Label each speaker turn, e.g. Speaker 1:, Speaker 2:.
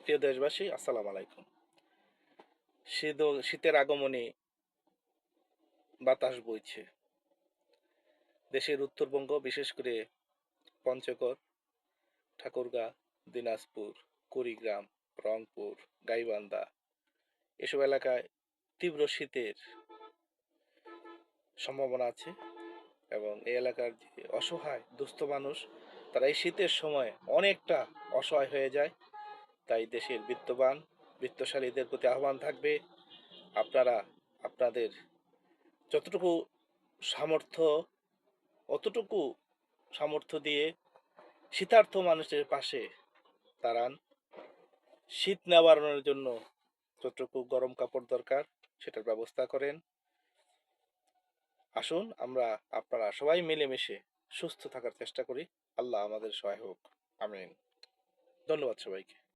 Speaker 1: প্রিয় দেশবাসী, আসসালামু আলাইকুম। শীতের আগমনে বাতাস বইছে। দেশের উত্তরবঙ্গ, বিশেষ করে পঞ্চগড়, ঠাকুরগাঁ, দিনাজপুর, কুড়িগ্রাম, রংপুর, গাইবান্ধা এসব এলাকায় তীব্র শীতের সম্ভাবনা আছে এবং এই এলাকার যে অসহায় দুস্থ মানুষ, তারা এই শীতের সময় অনেকটা অসহায় হয়ে যায়। তাই দেশের বিত্তশালীদের প্রতি আহ্বান থাকবে, আপনারা আপনাদের যতটুকু সামর্থ্য অতটুকু সামর্থ্য দিয়ে শীতার্ত মানুষের পাশে দাঁড়ান। শীত নিবারণের জন্য যতটুকু গরম কাপড় দরকার সেটার ব্যবস্থা করেন। আসুন আপনারা সবাই মিলেমিশে সুস্থ থাকার চেষ্টা করি। আল্লাহ আমাদের সহায় হোক। আমিন। ধন্যবাদ সবাইকে।